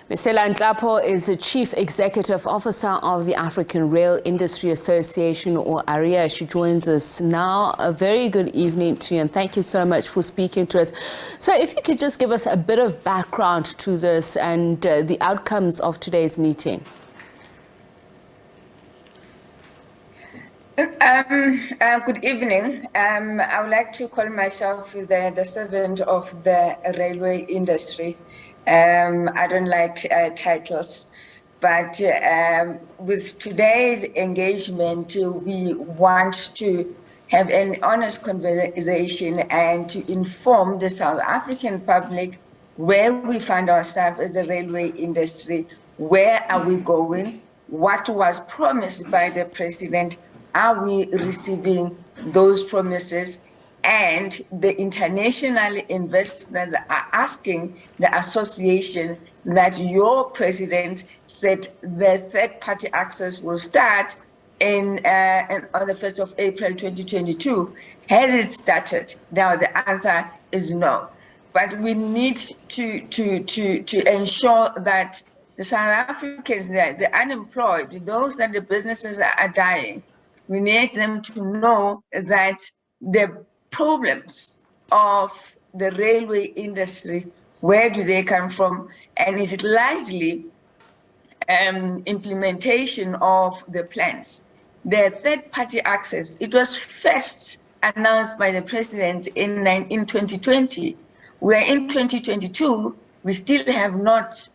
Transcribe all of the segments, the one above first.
Mesela Nhlapo is the Chief Executive Officer of the African Rail Industry Association, or ARIA. She joins us now. A very good evening to you, and thank you so much for speaking to us. So if you could just give us a bit of background to this and the outcomes of today's meeting. Good evening. I would like to call myself the servant of the railway industry. I don't like titles, but with today's engagement, we want to have an honest conversation and to inform the South African public where we find ourselves as a railway industry, where are we going, what was promised by the president, are we receiving those promises? And the international investors are asking the association that your president said the third-party access will start on the 1st of April 2022. Has it started? Now the answer is no. But we need to ensure that the South Africans, the unemployed, those that the businesses are dying, we need them to know that the problems of the railway industry, where do they come from? And is it largely implementation of the plans? The third-party access, it was first announced by the president in 2020. We're in 2022, we still have not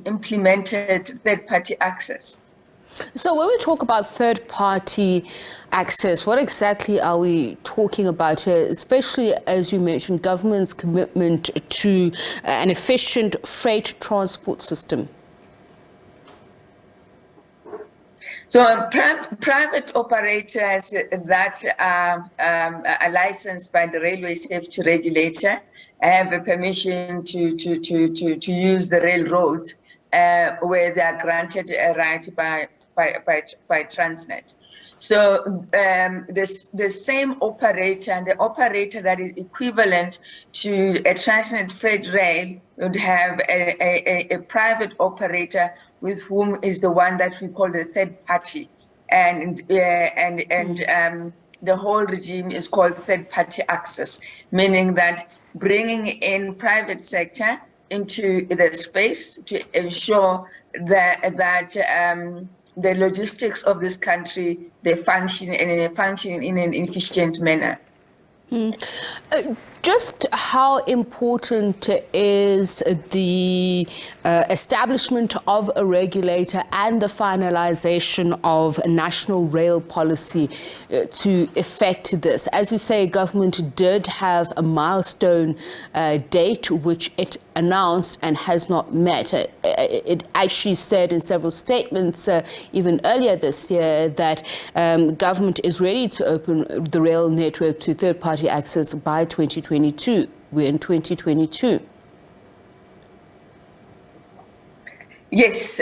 implemented third-party access. So when we talk about third-party access, what exactly are we talking about here, especially as you mentioned, government's commitment to an efficient freight transport system? So private operators that are licensed by the Railway Safety Regulator have a permission to use the railroads where they are granted a right by Transnet. So the same operator, the operator that is equivalent to a Transnet freight rail, would have a private operator with whom is the one that we call the third party, and the whole regime is called third party access, meaning that bringing in private sector into the space to ensure that the logistics of this country, they function in an efficient manner. Just how important is the establishment of a regulator and the finalization of national rail policy to effect this? As you say, government did have a milestone date which it announced and has not met. It actually said in several statements, even earlier this year, that government is ready to open the rail network to third-party access by 2022. We're in 2022. Yes,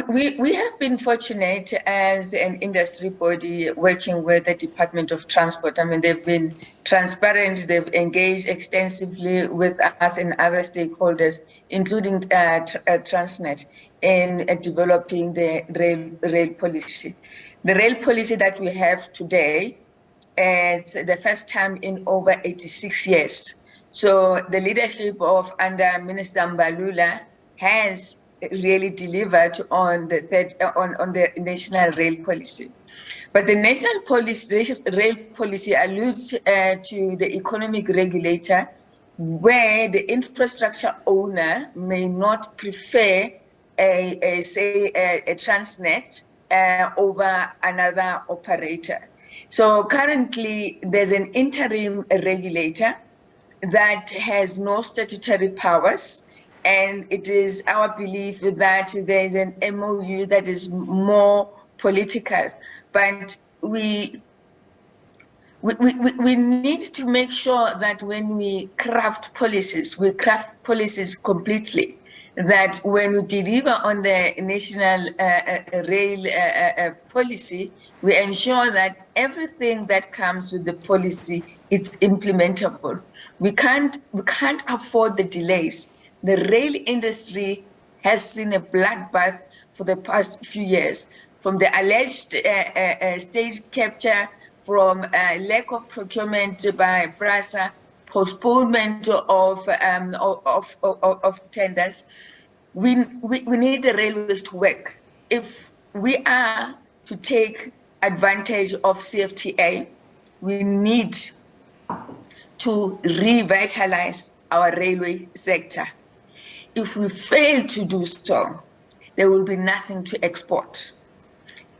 we have been fortunate as an industry body working with the Department of Transport. I mean, they've been transparent, they've engaged extensively with us and other stakeholders, including Transnet, in developing the rail policy. The rail policy that we have today is the first time in over 86 years. So the leadership of under Minister Mbalula has really delivered on the national rail policy. But the national rail policy alludes to the economic regulator, where the infrastructure owner may not prefer a Transnet over another operator. So currently there's an interim regulator that has no statutory powers, and it is our belief that there's an MOU that is more political. But we need to make sure that when we craft policies completely, that when we deliver on the national rail policy, we ensure that everything that comes with the policy is implementable. We can't afford the delays. the rail industry has seen a bloodbath for the past few years, from the alleged state capture, from lack of procurement by PRASA, postponement of tenders. We need the railways to work. If we are to take advantage of CFTA, we need to revitalize our railway sector. If we fail to do so, there will be nothing to export.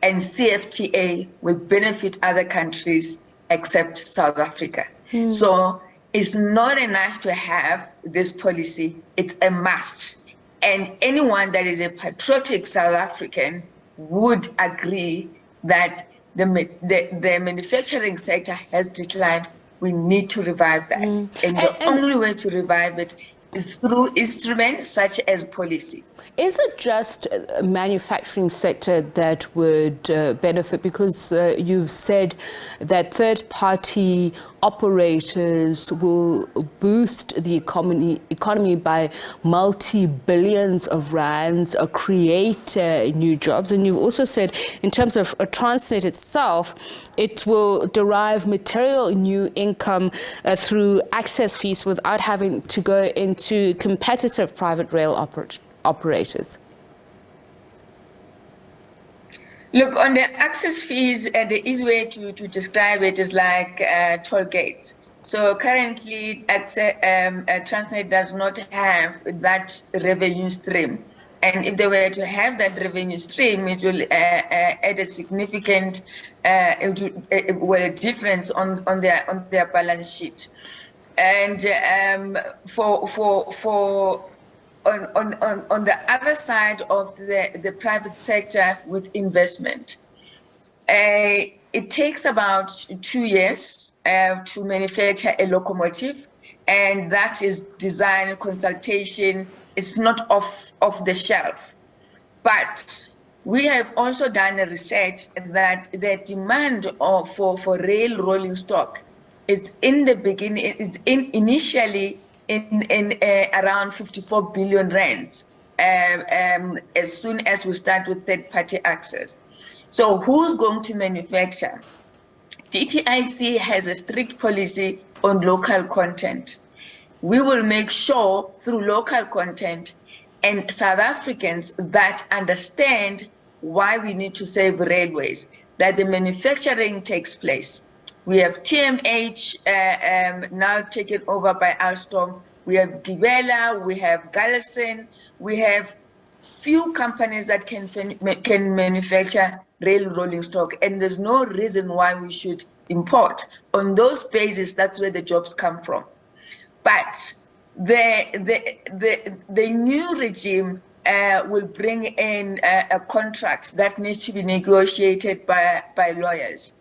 And CFTA will benefit other countries except South Africa. So it's not a nice to have this policy, it's a must. And anyone that is a patriotic South African would agree that the manufacturing sector has declined. We need to revive that. And the only way to revive it is through instruments such as policy. Is it just a manufacturing sector that would benefit? Because you've said that third-party operators will boost the economy by multi-billions of rands, create new jobs. And you've also said, in terms of Transnet itself, it will derive material new income through access fees without having to go into competitive private rail operators. Look, on the access fees, the easy way to describe it is like toll gates. So currently, Transnet does not have that revenue stream. And if they were to have that revenue stream, it will add a significant difference on their balance sheet. And on the other side of the private sector with investment, it takes about 2 years to manufacture a locomotive, and that is design consultation. It's not off the shelf. But we have also done a research that the demand for rail rolling stock is in the beginning, it's initially in around 54 billion rands as soon as we start with third-party access. So who's going to manufacture? DTIC has a strict policy on local content. We will make sure through local content and South Africans that understand why we need to save railways, that the manufacturing takes place. We have TMH now taken over by Alstom. We have Gibela, we have Gallison, we have few companies that can manufacture rail rolling stock, and there's no reason why we should import. On those bases, that's where the jobs come from. But the new regime will bring in contracts that needs to be negotiated by lawyers.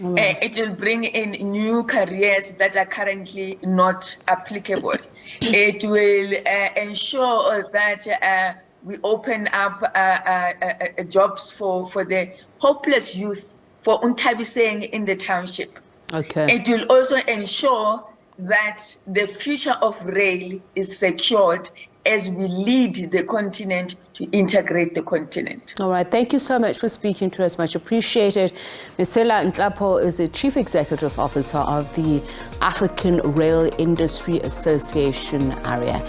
It will bring in new careers that are currently not applicable. It will ensure that we open up jobs for the hopeless youth, for Untabiseng in the township. Okay. It will also ensure that the future of rail is secured as we lead the continent to integrate the continent. All right. Thank you so much for speaking to us. Much appreciated. Mesela Nhlapo is the Chief Executive Officer of the African Rail Industry Association, ARIA.